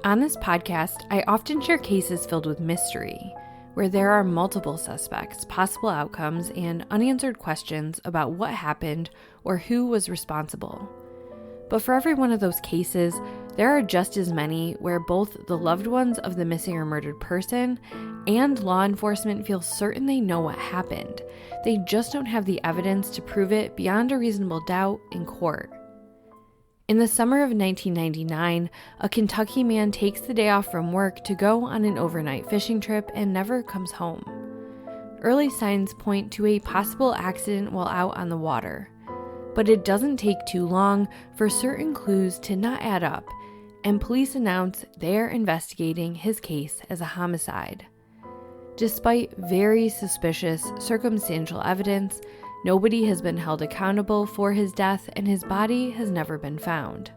On this podcast, I often share cases filled with mystery, where there are multiple suspects, possible outcomes, and unanswered questions about what happened or who was responsible. But for every one of those cases, there are just as many where both the loved ones of the missing or murdered person and law enforcement feel certain they know what happened. They just don't have the evidence to prove it beyond a reasonable doubt in court. In the summer of 1999, a Kentucky man takes the day off from work to go on an overnight fishing trip and never comes home. Early signs point to a possible accident while out on the water, but it doesn't take too long for certain clues to not add up, and police announce they are investigating his case as a homicide. Despite very suspicious circumstantial evidence, nobody has been held accountable for his death, and his body has never been found.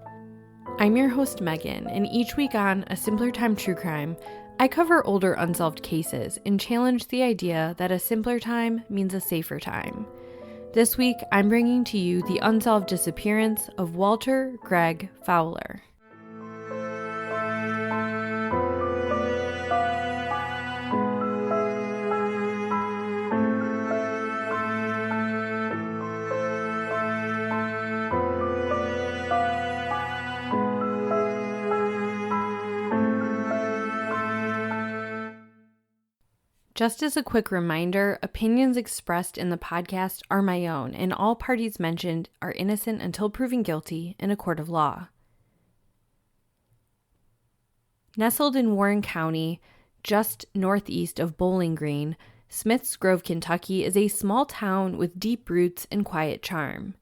I'm your host, Megan, and each week on A Simpler Time True Crime, I cover older unsolved cases and challenge the idea that a simpler time means a safer time. This week, I'm bringing to you the unsolved disappearance of Walter Greg Fowler. Just as a quick reminder, opinions expressed in the podcast are my own, and all parties mentioned are innocent until proven guilty in a court of law. Nestled in Warren County, just northeast of Bowling Green, Smiths Grove, Kentucky is a small town with deep roots and quiet charm.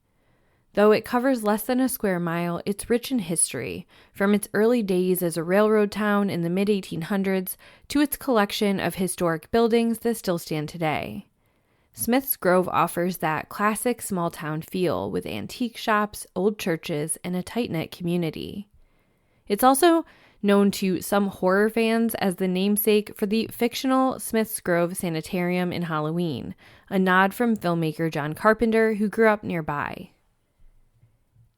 Though it covers less than a square mile, it's rich in history, from its early days as a railroad town in the mid-1800s to its collection of historic buildings that still stand today. Smiths Grove offers that classic small-town feel with antique shops, old churches, and a tight-knit community. It's also known to some horror fans as the namesake for the fictional Smiths Grove Sanitarium in Halloween, a nod from filmmaker John Carpenter, who grew up nearby.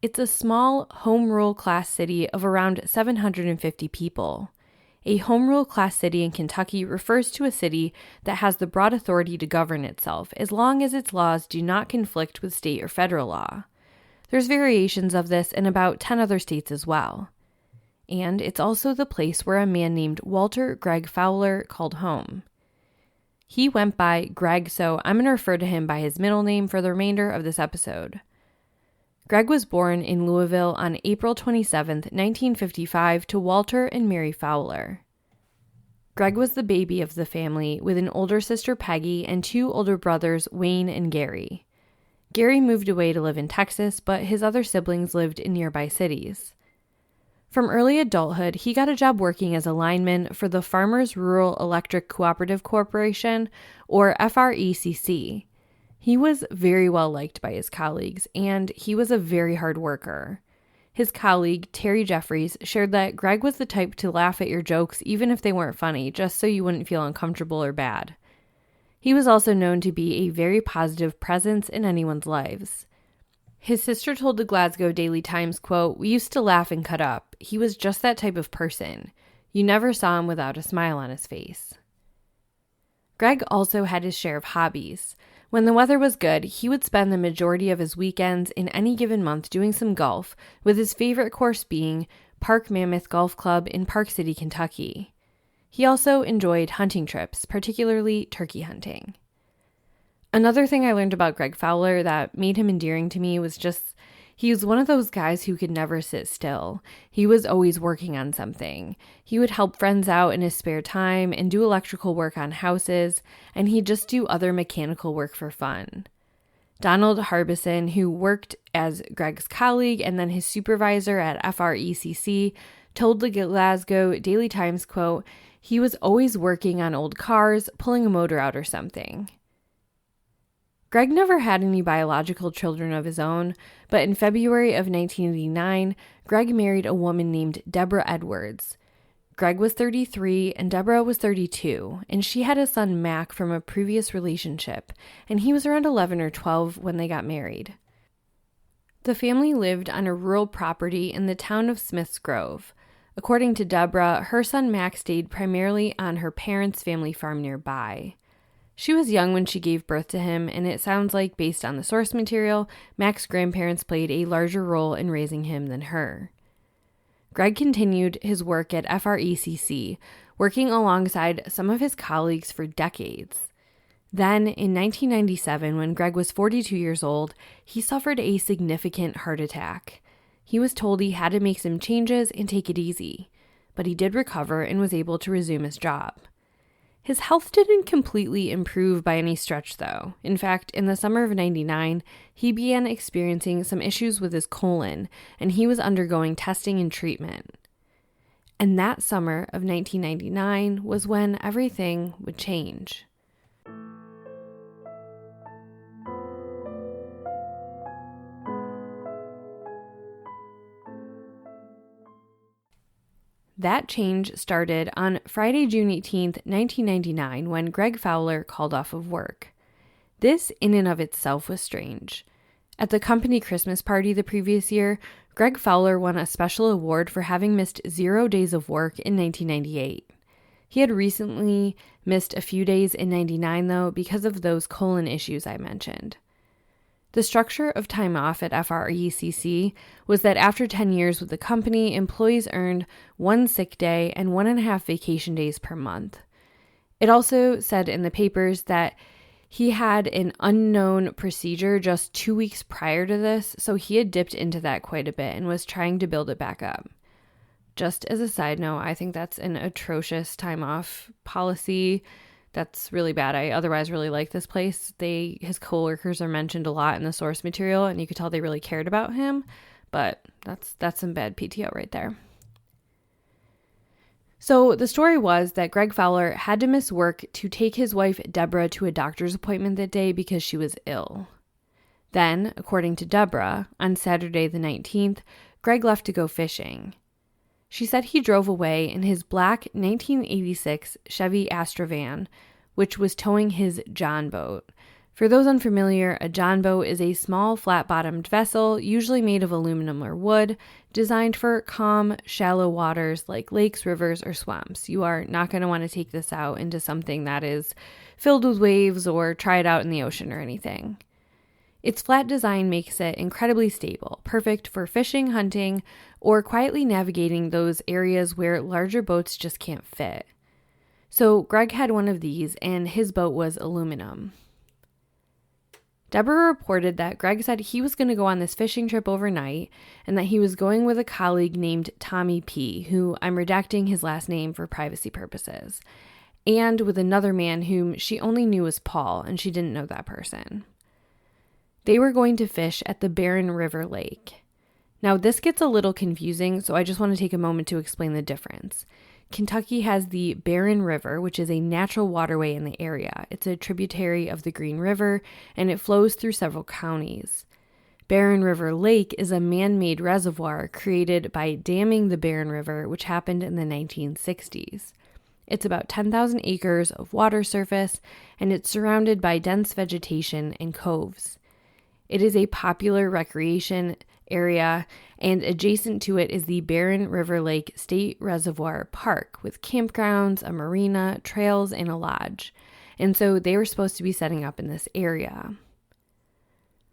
It's a small home rule class city of around 750 people. A home rule class city in Kentucky refers to a city that has the broad authority to govern itself as long as its laws do not conflict with state or federal law. There's variations of this in about 10 other states as well. And it's also the place where a man named Walter Greg Fowler called home. He went by Greg, so I'm going to refer to him by his middle name for the remainder of this episode. Greg was born in Louisville on April 27, 1955, to Walter and Mary Fowler. Greg was the baby of the family, with an older sister, Peggy, and two older brothers, Wayne and Gary. Gary moved away to live in Texas, but his other siblings lived in nearby cities. From early adulthood, he got a job working as a lineman for the Farmers Rural Electric Cooperative Corporation, or FRECC. He was very well liked by his colleagues, and he was a very hard worker. His colleague, Terry Jeffries, shared that Greg was the type to laugh at your jokes even if they weren't funny, just so you wouldn't feel uncomfortable or bad. He was also known to be a very positive presence in anyone's lives. His sister told the Glasgow Daily Times, quote, "We used to laugh and cut up. He was just that type of person. You never saw him without a smile on his face." Greg also had his share of hobbies. When the weather was good, he would spend the majority of his weekends in any given month doing some golf, with his favorite course being Park Mammoth Golf Club in Park City, Kentucky. He also enjoyed hunting trips, particularly turkey hunting. Another thing I learned about Greg Fowler that made him endearing to me was just he was one of those guys who could never sit still. He was always working on something. He would help friends out in his spare time and do electrical work on houses, and he'd just do other mechanical work for fun. Donald Harbison, who worked as Greg's colleague and then his supervisor at FRECC, told the Glasgow Daily Times, quote, "He was always working on old cars, pulling a motor out or something." Greg never had any biological children of his own, but in February of 1989, Greg married a woman named Deborah Edwards. Greg was 33 and Deborah was 32, and she had a son, Mac, from a previous relationship, and he was around 11 or 12 when they got married. The family lived on a rural property in the town of Smiths Grove. According to Deborah, her son Max stayed primarily on her parents' family farm nearby. She was young when she gave birth to him, and it sounds like, based on the source material, Max's grandparents played a larger role in raising him than her. Greg continued his work at FRECC, working alongside some of his colleagues for decades. Then, in 1997, when Greg was 42 years old, he suffered a significant heart attack. He was told he had to make some changes and take it easy, but he did recover and was able to resume his job. His health didn't completely improve by any stretch, though. In fact, in the summer of '99, he began experiencing some issues with his colon, and he was undergoing testing and treatment. And that summer of 1999 was when everything would change. That change started on Friday, June 18th, 1999, when Greg Fowler called off of work. This, in and of itself, was strange. At the company Christmas party the previous year, Greg Fowler won a special award for having missed 0 days of work in 1998. He had recently missed a few days in '99, though, because of those colon issues I mentioned. The structure of time off at FRECC was that after 10 years with the company, employees earned 1 sick day and 1.5 vacation days per month. It also said in the papers that he had an unknown procedure just 2 weeks prior to this, so he had dipped into that quite a bit and was trying to build it back up. Just as a side note, I think that's an atrocious time off policy. That's really bad. I otherwise really like this place. His coworkers are mentioned a lot in the source material, and you could tell they really cared about him, but that's some bad PTO right there. So the story was that Greg Fowler had to miss work to take his wife Deborah to a doctor's appointment that day because she was ill. Then, according to Deborah, on Saturday the 19th, Greg left to go fishing. She said he drove away in his black 1986 Chevy Astra van, which was towing his John boat. For those unfamiliar, a John boat is a small flat-bottomed vessel, usually made of aluminum or wood, designed for calm, shallow waters like lakes, rivers, or swamps. You are not going to want to take this out into something that is filled with waves or try it out in the ocean or anything. Its flat design makes it incredibly stable, perfect for fishing, hunting, or quietly navigating those areas where larger boats just can't fit. So Greg had one of these, and his boat was aluminum. Deborah reported that Greg said he was going to go on this fishing trip overnight, and that he was going with a colleague named Tommy P., who I'm redacting his last name for privacy purposes, and with another man whom she only knew as Paul, and she didn't know that person. They were going to fish at the Barren River Lake. Now, this gets a little confusing, so I just want to take a moment to explain the difference. Kentucky has the Barren River, which is a natural waterway in the area. It's a tributary of the Green River, and it flows through several counties. Barren River Lake is a man-made reservoir created by damming the Barren River, which happened in the 1960s. It's about 10,000 acres of water surface, and it's surrounded by dense vegetation and coves. It is a popular recreation area, and adjacent to it is the Barren River Lake State Reservoir Park with campgrounds, a marina, trails, and a lodge. And so they were supposed to be setting up in this area.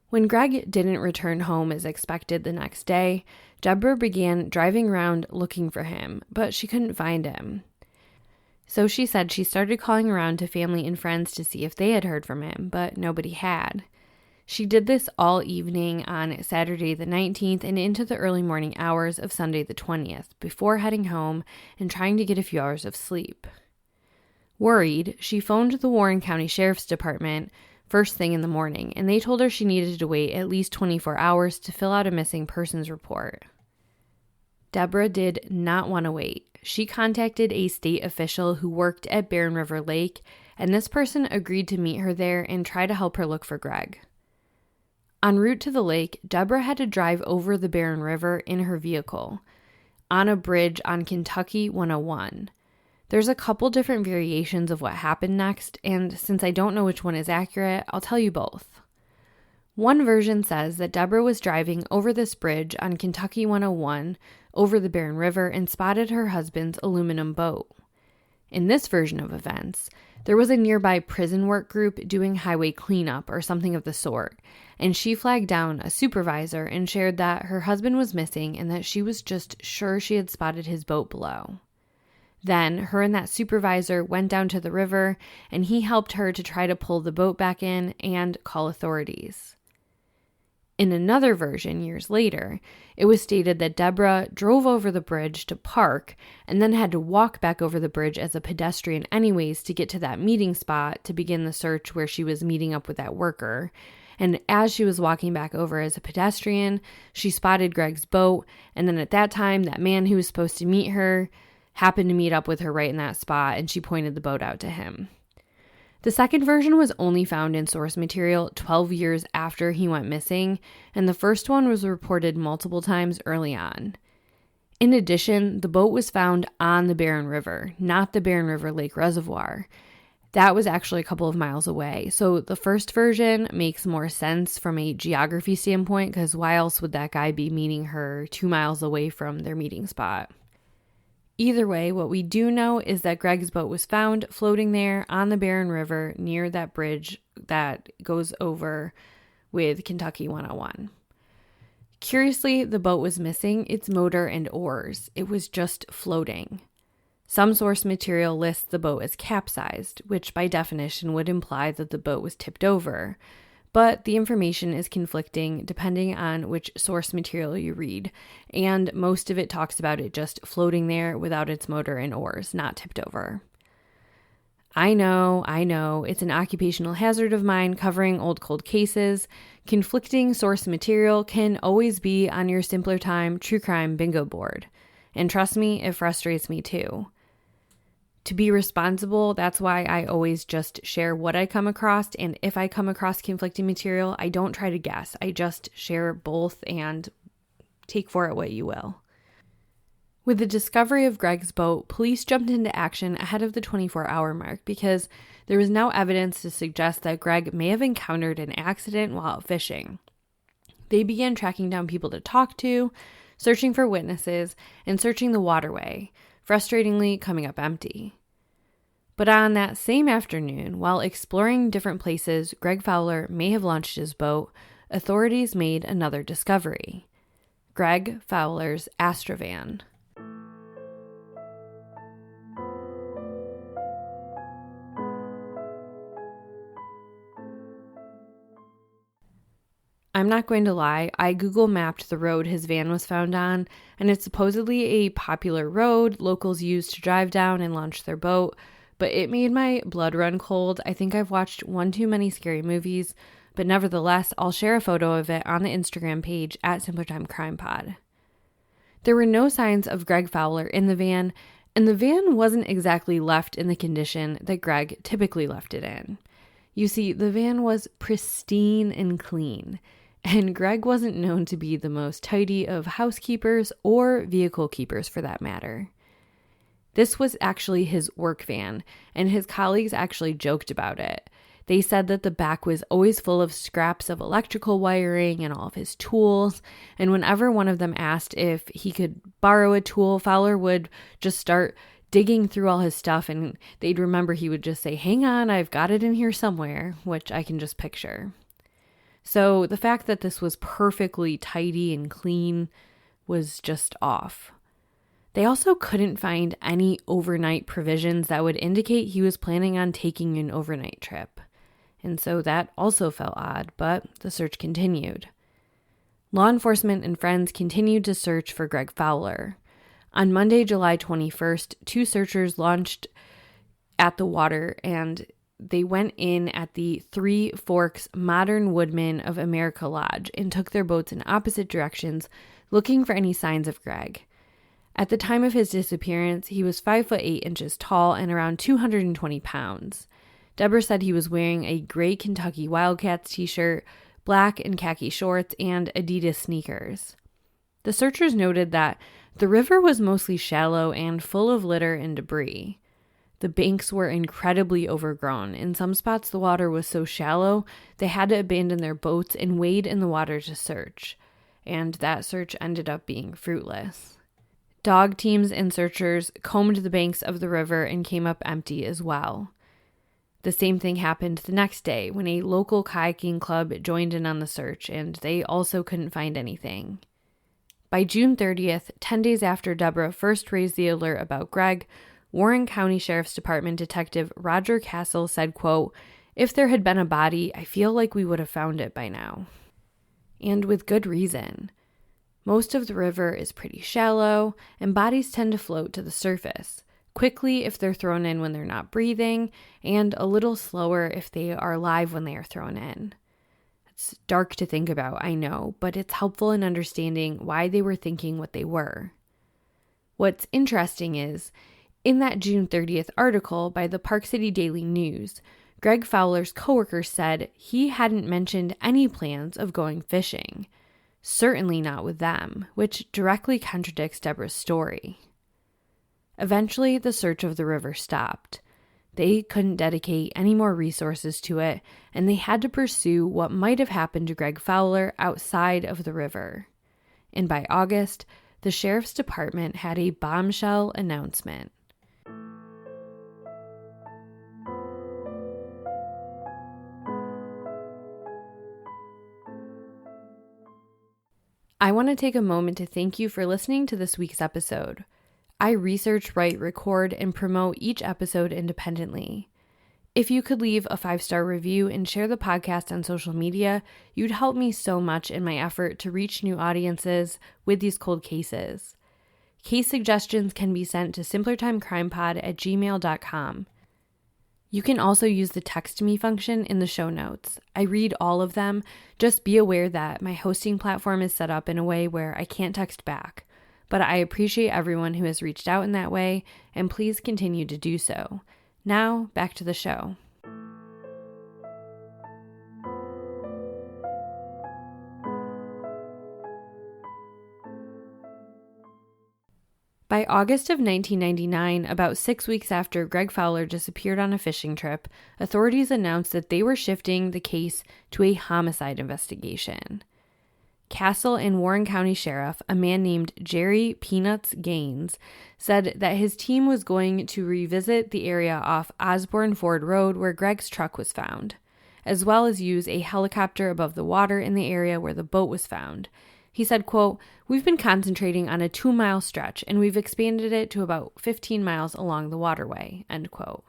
When Greg didn't return home as expected the next day, Deborah began driving around looking for him, but she couldn't find him. So she said she started calling around to family and friends to see if they had heard from him, but nobody had. She did this all evening on Saturday the 19th and into the early morning hours of Sunday the 20th, before heading home and trying to get a few hours of sleep. Worried, she phoned the Warren County Sheriff's Department first thing in the morning, and they told her she needed to wait at least 24 hours to fill out a missing persons report. Deborah did not want to wait. She contacted a state official who worked at Barren River Lake, and this person agreed to meet her there and try to help her look for Greg. En route to the lake, Deborah had to drive over the Barren River in her vehicle, on a bridge on Kentucky 101. There's a couple different variations of what happened next, and since I don't know which one is accurate, I'll tell you both. One version says that Deborah was driving over this bridge on Kentucky 101 over the Barren River and spotted her husband's aluminum boat. In this version of events, there was a nearby prison work group doing highway cleanup or something of the sort, and she flagged down a supervisor and shared that her husband was missing and that she was just sure she had spotted his boat below. Then, her and that supervisor went down to the river, and he helped her to try to pull the boat back in and call authorities. In another version, years later, it was stated that Deborah drove over the bridge to park and then had to walk back over the bridge as a pedestrian anyways to get to that meeting spot to begin the search where she was meeting up with that worker. And as she was walking back over as a pedestrian, she spotted Greg's boat, and then at that time, that man who was supposed to meet her happened to meet up with her right in that spot, and she pointed the boat out to him. The second version was only found in source material 12 years after he went missing, and the first one was reported multiple times early on. In addition, the boat was found on the Barren River, not the Barren River Lake Reservoir. That was actually a couple of miles away, so the first version makes more sense from a geography standpoint, because why else would that guy be meeting her 2 miles away from their meeting spot? Either way, what we do know is that Greg's boat was found floating there on the Barren River near that bridge that goes over with Kentucky 101. Curiously, the boat was missing its motor and oars. It was just floating. Some source material lists the boat as capsized, which by definition would imply that the boat was tipped over. But the information is conflicting depending on which source material you read, and most of it talks about it just floating there without its motor and oars, not tipped over. I know, it's an occupational hazard of mine covering old cold cases. Conflicting source material can always be on your Simpler Time true crime bingo board. And trust me, it frustrates me too. To be responsible, that's why I always just share what I come across, and if I come across conflicting material, I don't try to guess. I just share both and take for it what you will. With the discovery of Greg's boat, police jumped into action ahead of the 24-hour mark because there was now evidence to suggest that Greg may have encountered an accident while out fishing. They began tracking down people to talk to, searching for witnesses, and searching the waterway, frustratingly coming up empty. But on that same afternoon, while exploring different places Greg Fowler may have launched his boat, authorities made another discovery: Greg Fowler's Astrovan. I'm not going to lie, I Google mapped the road his van was found on, and it's supposedly a popular road locals use to drive down and launch their boat, but it made my blood run cold. I think I've watched one too many scary movies, but nevertheless, I'll share a photo of it on the Instagram page at simplertimecrimepod. There were no signs of Greg Fowler in the van, and the van wasn't exactly left in the condition that Greg typically left it in. You see, the van was pristine and clean, and Greg wasn't known to be the most tidy of housekeepers or vehicle keepers for that matter. This was actually his work van, and his colleagues actually joked about it. They said that the back was always full of scraps of electrical wiring and all of his tools, and whenever one of them asked if he could borrow a tool, Fowler would just start digging through all his stuff, and they'd remember he would just say, "Hang on, I've got it in here somewhere," which I can just picture. So the fact that this was perfectly tidy and clean was just off. They also couldn't find any overnight provisions that would indicate he was planning on taking an overnight trip. And so that also felt odd, but the search continued. Law enforcement and friends continued to search for Greg Fowler. On Monday, July 21st, 2 searchers launched at the water, and they went in at the Three Forks Modern Woodmen of America Lodge and took their boats in opposite directions, looking for any signs of Greg. At the time of his disappearance, he was 5'8" tall and around 220 pounds. Deborah said he was wearing a gray Kentucky Wildcats t-shirt, black and khaki shorts, and Adidas sneakers. The searchers noted that the river was mostly shallow and full of litter and debris. The banks were incredibly overgrown. In some spots, the water was so shallow, they had to abandon their boats and wade in the water to search. And that search ended up being fruitless. Dog teams and searchers combed the banks of the river and came up empty as well. The same thing happened the next day when a local kayaking club joined in on the search, and they also couldn't find anything. By June 30th, 10 days after Deborah first raised the alert about Greg, Warren County Sheriff's Department Detective Roger Castle said, quote, "If there had been a body, I feel like we would have found it by now." And with good reason. Most of the river is pretty shallow, and bodies tend to float to the surface, quickly if they're thrown in when they're not breathing, and a little slower if they are alive when they are thrown in. It's dark to think about, I know, but it's helpful in understanding why they were thinking what they were. What's interesting is, in that June 30th article by the Park City Daily News, Greg Fowler's coworker said he hadn't mentioned any plans of going fishing. Certainly not with them, which directly contradicts Deborah's story. Eventually, the search of the river stopped. They couldn't dedicate any more resources to it, and they had to pursue what might have happened to Greg Fowler outside of the river. And by August, the sheriff's department had a bombshell announcement. I want to take a moment to thank you for listening to this week's episode. I research, write, record, and promote each episode independently. If you could leave a 5-star review and share the podcast on social media, you'd help me so much in my effort to reach new audiences with these cold cases. Case suggestions can be sent to simplertimecrimepod@gmail.com. You can also use the text me function in the show notes. I read all of them. Just be aware that my hosting platform is set up in a way where I can't text back. But I appreciate everyone who has reached out in that way, and please continue to do so. Now, back to the show. By August of 1999, about 6 weeks after Greg Fowler disappeared on a fishing trip, authorities announced that they were shifting the case to a homicide investigation. Castle and Warren County Sheriff, a man named Jerry Peanuts Gaines, said that his team was going to revisit the area off Osborne Ford Road where Greg's truck was found, as well as use a helicopter above the water in the area where the boat was found. He said, quote, "We've been concentrating on a 2-mile stretch, and we've expanded it to about 15 miles along the waterway," end quote.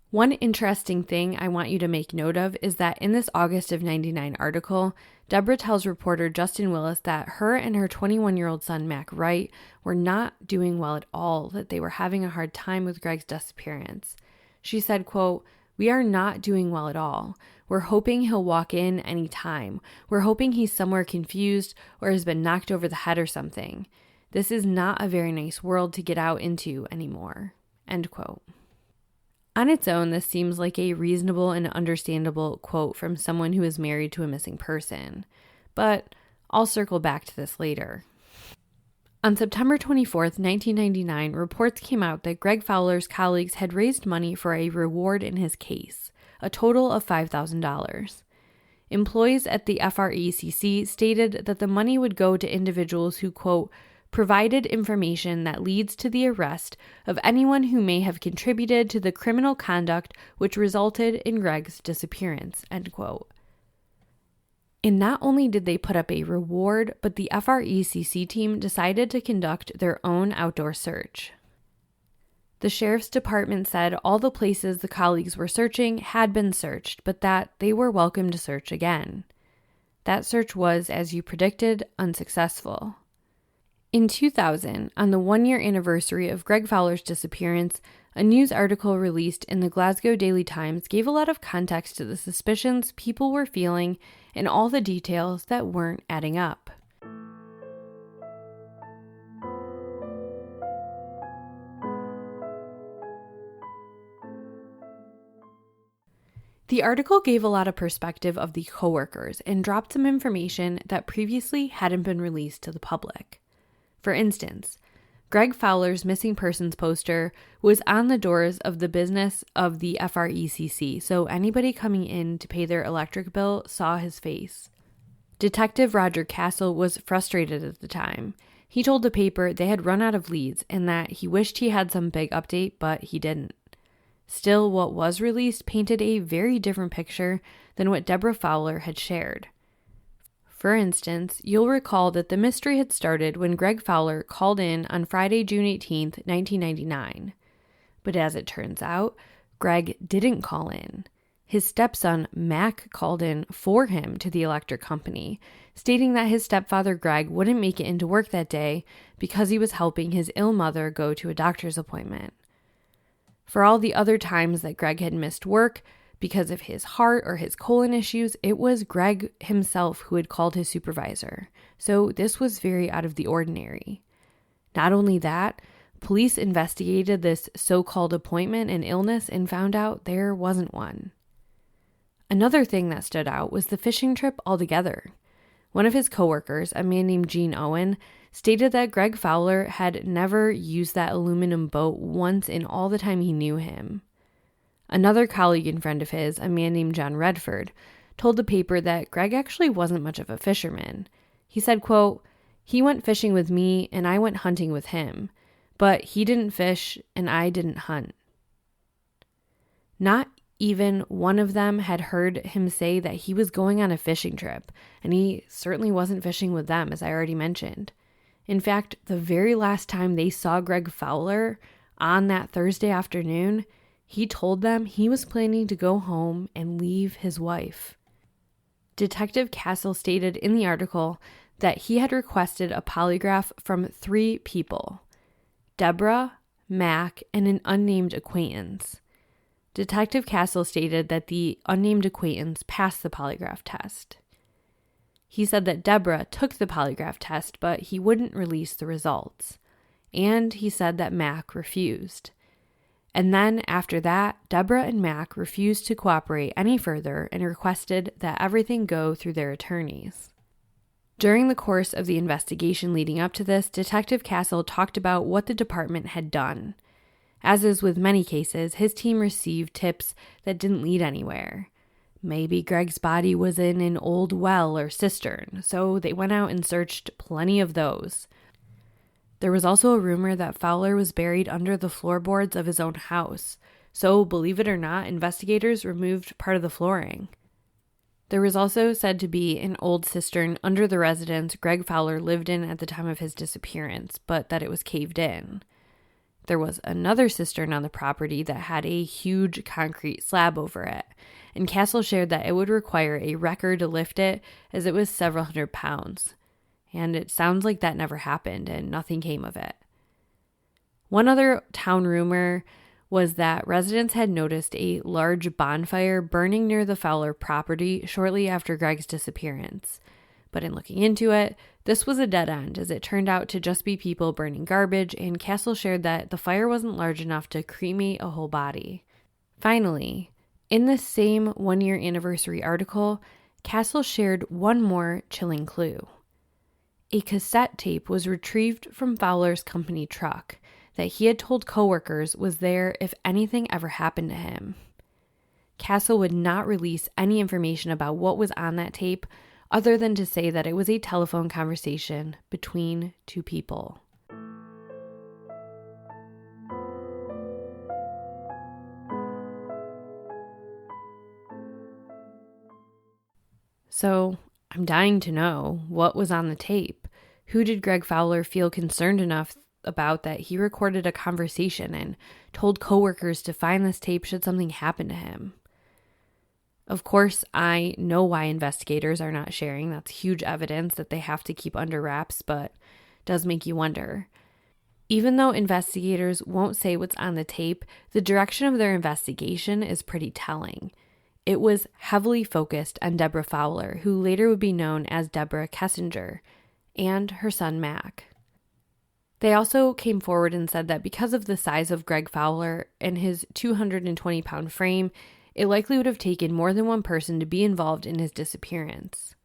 One interesting thing I want you to make note of is that in this August of 99 article, Deborah tells reporter Justin Willis that her and her 21-year-old son, Mac Wright, were not doing well at all, that they were having a hard time with Greg's disappearance. She said, quote, "We are not doing well at all. We're hoping he'll walk in any time. We're hoping he's somewhere confused or has been knocked over the head or something. This is not a very nice world to get out into anymore," end quote. On its own, this seems like a reasonable and understandable quote from someone who is married to a missing person, but I'll circle back to this later. On September 24th, 1999, reports came out that Greg Fowler's colleagues had raised money for a reward in his case, a total of $5,000. Employees at the FRECC stated that the money would go to individuals who, quote, "provided information that leads to the arrest of anyone who may have contributed to the criminal conduct which resulted in Greg's disappearance," end quote. And not only did they put up a reward, but the FRECC team decided to conduct their own outdoor search. The sheriff's department said all the places the colleagues were searching had been searched, but that they were welcome to search again. That search was, as you predicted, unsuccessful. In 2000, on the 1-year anniversary of Greg Fowler's disappearance, a news article released in the Glasgow Daily Times gave a lot of context to the suspicions people were feeling and all the details that weren't adding up. The article gave a lot of perspective of the coworkers and dropped some information that previously hadn't been released to the public. For instance, Greg Fowler's missing persons poster was on the doors of the business of the FRECC, so anybody coming in to pay their electric bill saw his face. Detective Roger Castle was frustrated at the time. He told the paper they had run out of leads and that he wished he had some big update, but he didn't. Still, what was released painted a very different picture than what Deborah Fowler had shared. For instance, you'll recall that the mystery had started when Greg Fowler called in on Friday, June 18th, 1999. But as it turns out, Greg didn't call in. His stepson, Mac, called in for him to the electric company, stating that his stepfather, Greg, wouldn't make it into work that day because he was helping his ill mother go to a doctor's appointment. For all the other times that Greg had missed work, because of his heart or his colon issues, it was Greg himself who had called his supervisor. So this was very out of the ordinary. Not only that, police investigated this so-called appointment and illness and found out there wasn't one. Another thing that stood out was the fishing trip altogether. One of his coworkers, a man named Gene Owen, stated that Greg Fowler had never used that aluminum boat once in all the time he knew him. Another colleague and friend of his, a man named John Redford, told the paper that Greg actually wasn't much of a fisherman. He said, quote, "He went fishing with me and I went hunting with him, but he didn't fish and I didn't hunt." Not even one of them had heard him say that he was going on a fishing trip, and he certainly wasn't fishing with them, as I already mentioned. In fact, the very last time they saw Greg Fowler on that Thursday afternoon, he told them he was planning to go home and leave his wife. Detective Castle stated in the article that he had requested a polygraph from 3 people: Deborah, Mac, and an unnamed acquaintance. Detective Castle stated that the unnamed acquaintance passed the polygraph test. He said that Deborah took the polygraph test, but he wouldn't release the results. And he said that Mac refused. And then after that, Deborah and Mac refused to cooperate any further and requested that everything go through their attorneys. During the course of the investigation leading up to this, Detective Castle talked about what the department had done. As is with many cases, his team received tips that didn't lead anywhere. Maybe Greg's body was in an old well or cistern, so they went out and searched plenty of those. There was also a rumor that Fowler was buried under the floorboards of his own house, so believe it or not, investigators removed part of the flooring. There was also said to be an old cistern under the residence Greg Fowler lived in at the time of his disappearance, but that it was caved in. There was another cistern on the property that had a huge concrete slab over it, and Castle shared that it would require a wrecker to lift it as it was several hundred pounds. And it sounds like that never happened and nothing came of it. One other town rumor was that residents had noticed a large bonfire burning near the Fowler property shortly after Greg's disappearance. But in looking into it, this was a dead end, as it turned out to just be people burning garbage, and Castle shared that the fire wasn't large enough to cremate a whole body. Finally, in this same 1-year anniversary article, Castle shared one more chilling clue. A cassette tape was retrieved from Fowler's company truck that he had told coworkers was there if anything ever happened to him. Castle would not release any information about what was on that tape other than to say that it was a telephone conversation between 2 people. So, I'm dying to know what was on the tape. Who did Greg Fowler feel concerned enough about that he recorded a conversation and told coworkers to find this tape should something happen to him? Of course, I know why investigators are not sharing. That's huge evidence that they have to keep under wraps, but it does make you wonder. Even though investigators won't say what's on the tape, the direction of their investigation is pretty telling. It was heavily focused on Deborah Fowler, who later would be known as Deborah Kessinger, and her son Mac. They also came forward and said that because of the size of Greg Fowler and his 220-pound frame, it likely would have taken more than one person to be involved in his disappearance.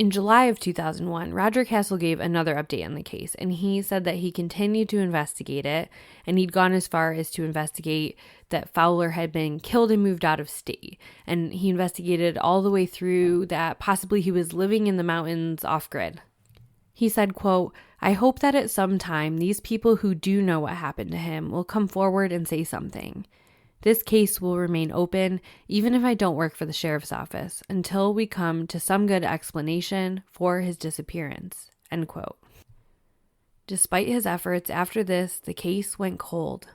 In July of 2001, Roger Castle gave another update on the case, and he said that he continued to investigate it, and he'd gone as far as to investigate that Fowler had been killed and moved out of state. And he investigated all the way through that possibly he was living in the mountains off-grid. He said, quote, "I hope that at some time these people who do know what happened to him will come forward and say something. This case will remain open, even if I don't work for the sheriff's office, until we come to some good explanation for his disappearance," end quote. Despite his efforts, after this, the case went cold.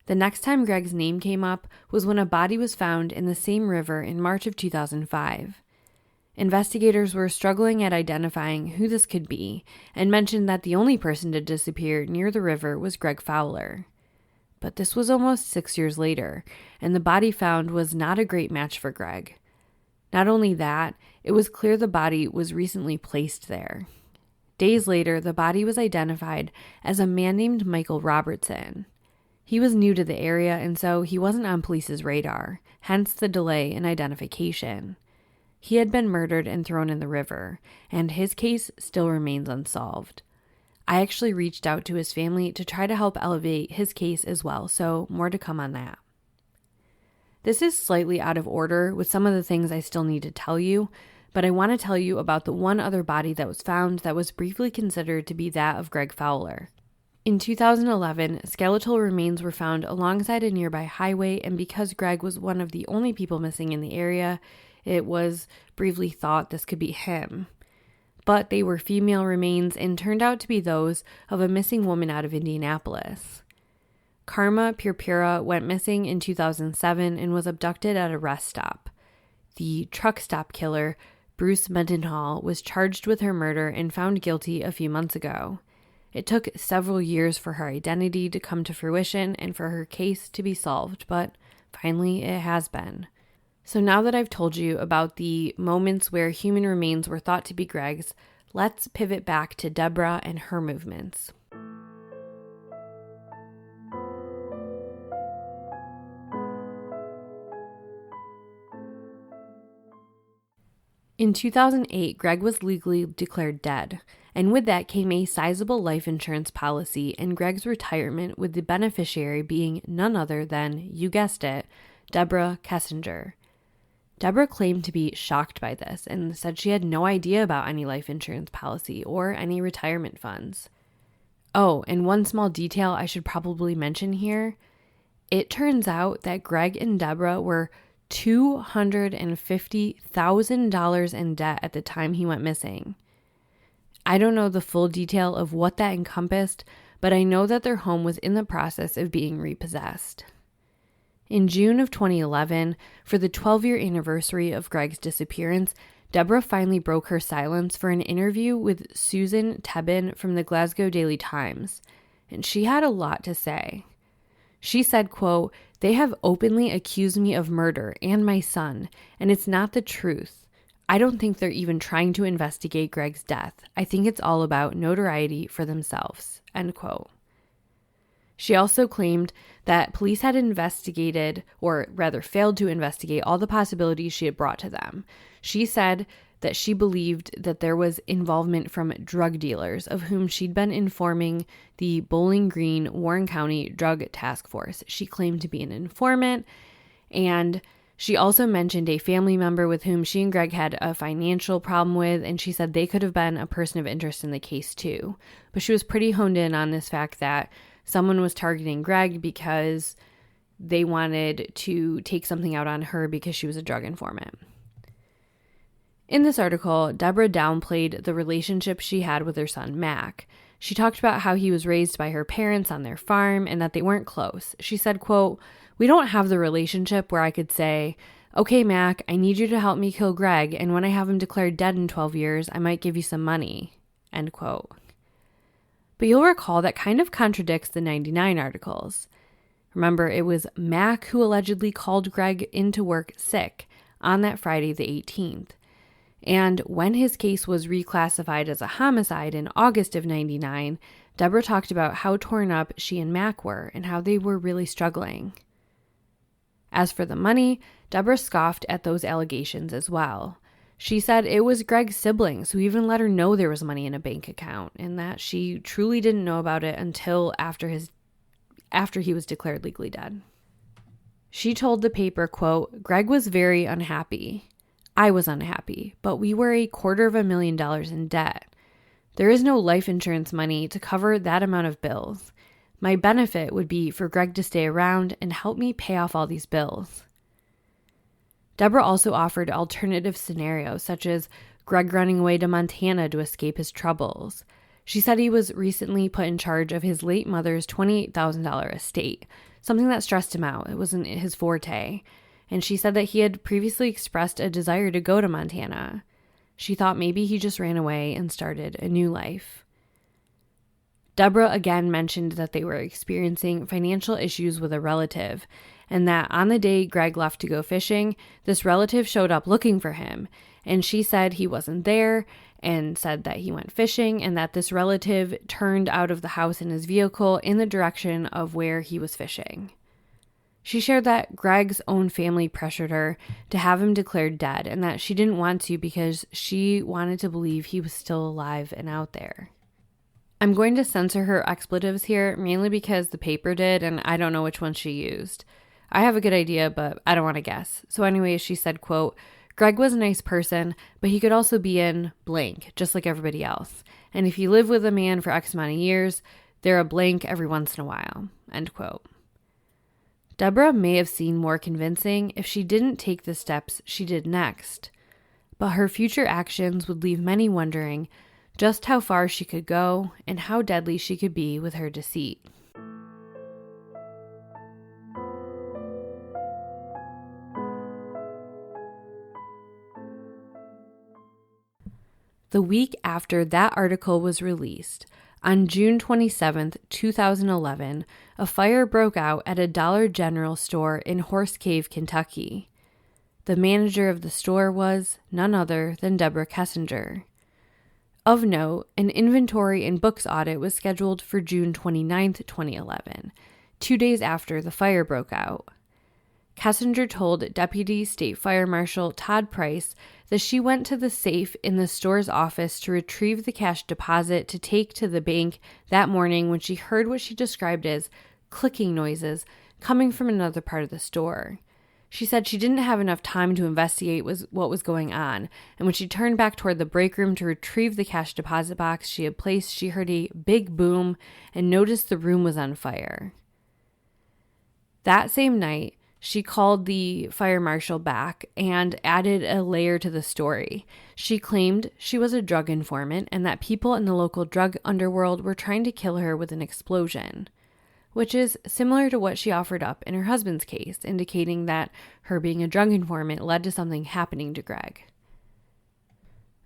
The next time Greg's name came up was when a body was found in the same river in March of 2005. Investigators were struggling at identifying who this could be and mentioned that the only person to disappear near the river was Greg Fowler. But this was almost 6 years later, and the body found was not a great match for Greg. Not only that, it was clear the body was recently placed there. Days later, the body was identified as a man named Michael Robertson. He was new to the area, and so he wasn't on police's radar, hence the delay in identification. He had been murdered and thrown in the river, and his case still remains unsolved. I actually reached out to his family to try to help elevate his case as well, so more to come on that. This is slightly out of order with some of the things I still need to tell you, but I want to tell you about the one other body that was found that was briefly considered to be that of Greg Fowler. In 2011, skeletal remains were found alongside a nearby highway, and because Greg was one of the only people missing in the area, it was briefly thought this could be him. But they were female remains and turned out to be those of a missing woman out of Indianapolis. Karma Purpura went missing in 2007 and was abducted at a rest stop. The truck stop killer, Bruce Mendenhall, was charged with her murder and found guilty a few months ago. It took several years for her identity to come to fruition and for her case to be solved, but finally it has been. So now that I've told you about the moments where human remains were thought to be Greg's, let's pivot back to Deborah and her movements. In 2008, Greg was legally declared dead, and with that came a sizable life insurance policy and Greg's retirement, with the beneficiary being none other than, you guessed it, Deborah Kessinger. Deborah claimed to be shocked by this and said she had no idea about any life insurance policy or any retirement funds. Oh, and one small detail I should probably mention here. It turns out that Greg and Deborah were $250,000 in debt at the time he went missing. I don't know the full detail of what that encompassed, but I know that their home was in the process of being repossessed. In June of 2011, for the 12-year anniversary of Greg's disappearance, Deborah finally broke her silence for an interview with Susan Tebben from the Glasgow Daily Times, and she had a lot to say. She said, quote, "They have openly accused me of murder and my son, and it's not the truth. I don't think they're even trying to investigate Greg's death. I think it's all about notoriety for themselves," end quote. She also claimed that police had investigated, or rather failed to investigate, all the possibilities she had brought to them. She said that she believed that there was involvement from drug dealers, of whom she'd been informing the Bowling Green, Warren County Drug Task Force. She claimed to be an informant, and she also mentioned a family member with whom she and Greg had a financial problem with, and she said they could have been a person of interest in the case too. But she was pretty honed in on this fact that someone was targeting Greg because they wanted to take something out on her because she was a drug informant. In this article, Deborah downplayed the relationship she had with her son, Mac. She talked about how he was raised by her parents on their farm and that they weren't close. She said, quote, "We don't have the relationship where I could say, okay, Mac, I need you to help me kill Greg, and when I have him declared dead in 12 years, I might give you some money," end quote. But you'll recall that kind of contradicts the 99 articles. Remember, it was Mac who allegedly called Greg into work sick on that Friday the 18th. And when his case was reclassified as a homicide in August of 99, Deborah talked about how torn up she and Mac were and how they were really struggling. As for the money, Deborah scoffed at those allegations as well. She said it was Greg's siblings who even let her know there was money in a bank account, and that she truly didn't know about it until after he was declared legally dead. She told the paper, quote, "Greg was very unhappy. I was unhappy, but we were $250,000 in debt. There is no life insurance money to cover that amount of bills. My benefit would be for Greg to stay around and help me pay off all these bills." Deborah also offered alternative scenarios, such as Greg running away to Montana to escape his troubles. She said he was recently put in charge of his late mother's $28,000 estate, something that stressed him out. It wasn't his forte. And she said that he had previously expressed a desire to go to Montana. She thought maybe he just ran away and started a new life. Deborah again mentioned that they were experiencing financial issues with a relative, and that on the day Greg left to go fishing, this relative showed up looking for him, and she said he wasn't there and said that he went fishing, and that this relative turned out of the house in his vehicle in the direction of where he was fishing. She shared that Greg's own family pressured her to have him declared dead, and that she didn't want to because she wanted to believe he was still alive and out there. I'm going to censor her expletives here, mainly because the paper did, and I don't know which one she used. I have a good idea, but I don't want to guess. So anyways, she said, quote, "Greg was a nice person, but he could also be in blank, just like everybody else. And if you live with a man for X amount of years, they're a blank every once in a while," end quote. Deborah may have seemed more convincing if she didn't take the steps she did next, but her future actions would leave many wondering just how far she could go and how deadly she could be with her deceit. The week after that article was released, on June 27, 2011, a fire broke out at a Dollar General store in Horse Cave, Kentucky. The manager of the store was none other than Deborah Kessinger. Of note, an inventory and books audit was scheduled for June 29, 2011, 2 days after the fire broke out. Kessinger told Deputy State Fire Marshal Todd Price that she went to the safe in the store's office to retrieve the cash deposit to take to the bank that morning when she heard what she described as clicking noises coming from another part of the store. She said she didn't have enough time to investigate what was going on, and when she turned back toward the break room to retrieve the cash deposit box she had placed, she heard a big boom and noticed the room was on fire. That same night, she called the fire marshal back and added a layer to the story. She claimed she was a drug informant and that people in the local drug underworld were trying to kill her with an explosion, which is similar to what she offered up in her husband's case, indicating that her being a drug informant led to something happening to Greg.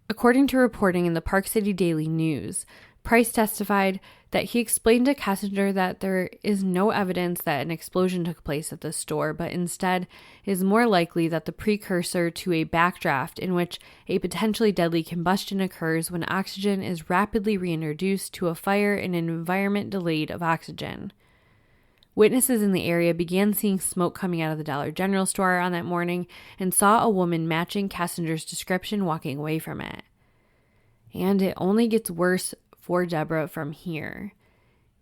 According to reporting in the Park City Daily News, Price testified that he explained to Kessinger that there is no evidence that an explosion took place at the store, but instead is more likely that the precursor to a backdraft in which a potentially deadly combustion occurs when oxygen is rapidly reintroduced to a fire in an environment delayed of oxygen. Witnesses in the area began seeing smoke coming out of the Dollar General store on that morning and saw a woman matching Kessinger's description walking away from it. And it only gets worse for Deborah from here.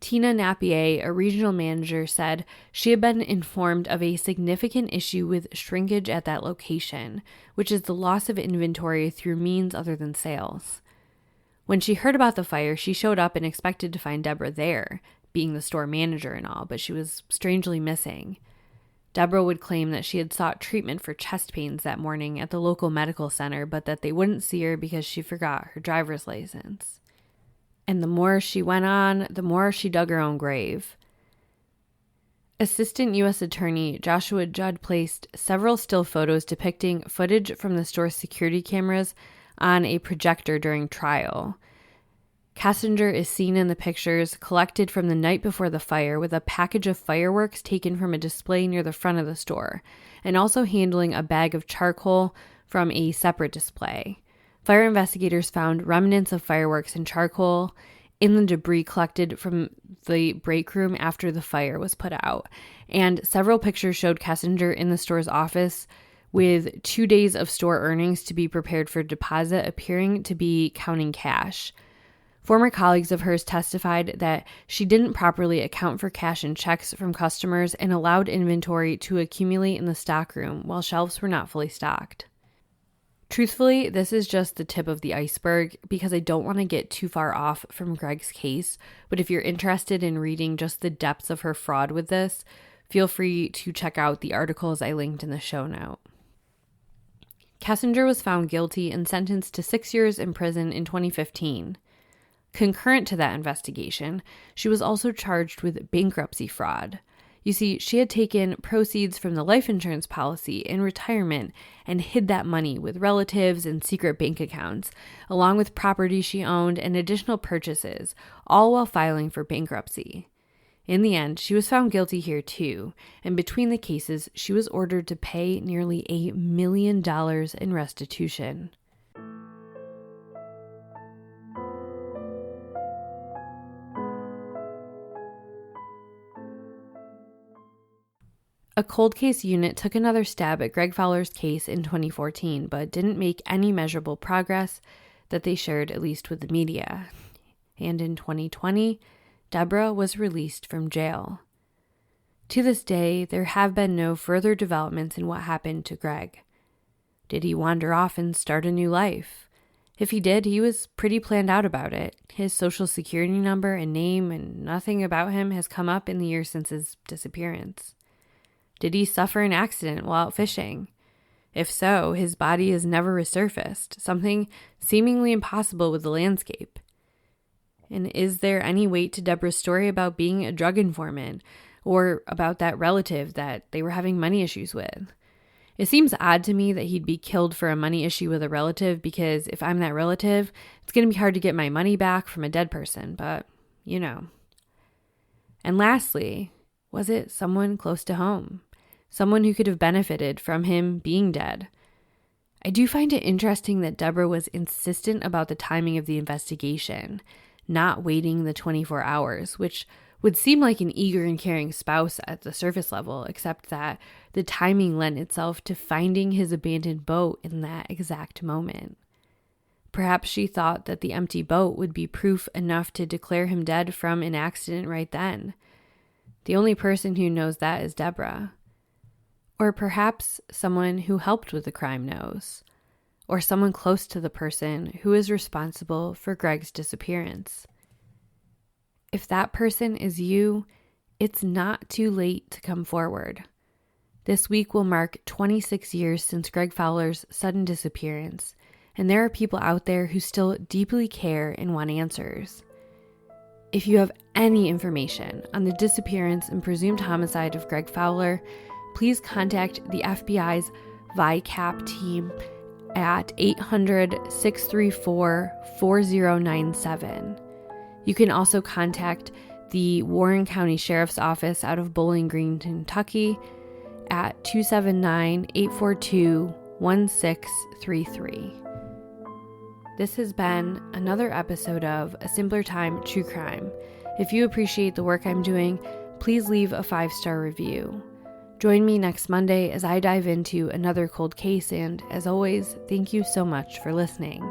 Tina Napier, a regional manager, said she had been informed of a significant issue with shrinkage at that location, which is the loss of inventory through means other than sales. When she heard about the fire, she showed up and expected to find Deborah there, being the store manager and all, but she was strangely missing. Deborah would claim that she had sought treatment for chest pains that morning at the local medical center, but that they wouldn't see her because she forgot her driver's license. And the more she went on, the more she dug her own grave. Assistant U.S. Attorney Joshua Judd placed several still photos depicting footage from the store's security cameras on a projector during trial. Kessinger is seen in the pictures collected from the night before the fire with a package of fireworks taken from a display near the front of the store, and also handling a bag of charcoal from a separate display. Fire investigators found remnants of fireworks and charcoal in the debris collected from the break room after the fire was put out, and several pictures showed Kessinger in the store's office with 2 days of store earnings to be prepared for deposit, appearing to be counting cash. Former colleagues of hers testified that she didn't properly account for cash and checks from customers and allowed inventory to accumulate in the stockroom while shelves were not fully stocked. Truthfully, this is just the tip of the iceberg because I don't want to get too far off from Greg's case, but if you're interested in reading just the depths of her fraud with this, feel free to check out the articles I linked in the show note. Kessinger was found guilty and sentenced to 6 years in prison in 2015. Concurrent to that investigation, she was also charged with bankruptcy fraud. You see, she had taken proceeds from the life insurance policy in retirement and hid that money with relatives and secret bank accounts, along with property she owned and additional purchases, all while filing for bankruptcy. In the end, she was found guilty here too, and between the cases, she was ordered to pay nearly $1 million in restitution. A cold case unit took another stab at Greg Fowler's case in 2014, but didn't make any measurable progress that they shared, at least with the media. And in 2020, Deborah was released from jail. To this day, there have been no further developments in what happened to Greg. Did he wander off and start a new life? If he did, he was pretty planned out about it. His social security number and name and nothing about him has come up in the years since his disappearance. Did he suffer an accident while out fishing? If so, his body has never resurfaced, something seemingly impossible with the landscape. And is there any weight to Deborah's story about being a drug informant or about that relative that they were having money issues with? It seems odd to me that he'd be killed for a money issue with a relative because if I'm that relative, it's going to be hard to get my money back from a dead person, but you know. And lastly, was it someone close to home? Someone who could have benefited from him being dead? I do find it interesting that Deborah was insistent about the timing of the investigation, not waiting the 24 hours, which would seem like an eager and caring spouse at the surface level, except that the timing lent itself to finding his abandoned boat in that exact moment. Perhaps she thought that the empty boat would be proof enough to declare him dead from an accident right then. The only person who knows that is Deborah. Or perhaps someone who helped with the crime knows. Or someone close to the person who is responsible for Greg's disappearance. If that person is you, it's not too late to come forward. This week will mark 26 years since Greg Fowler's sudden disappearance, and there are people out there who still deeply care and want answers. If you have any information on the disappearance and presumed homicide of Greg Fowler, please contact the FBI's ViCAP team at 800-634-4097. You can also contact the Warren County Sheriff's Office out of Bowling Green, Kentucky at 279-842-1633. This has been another episode of A Simpler Time True Crime. If you appreciate the work I'm doing, please leave a 5-star review. Join me next Monday as I dive into another cold case, and as always, thank you so much for listening.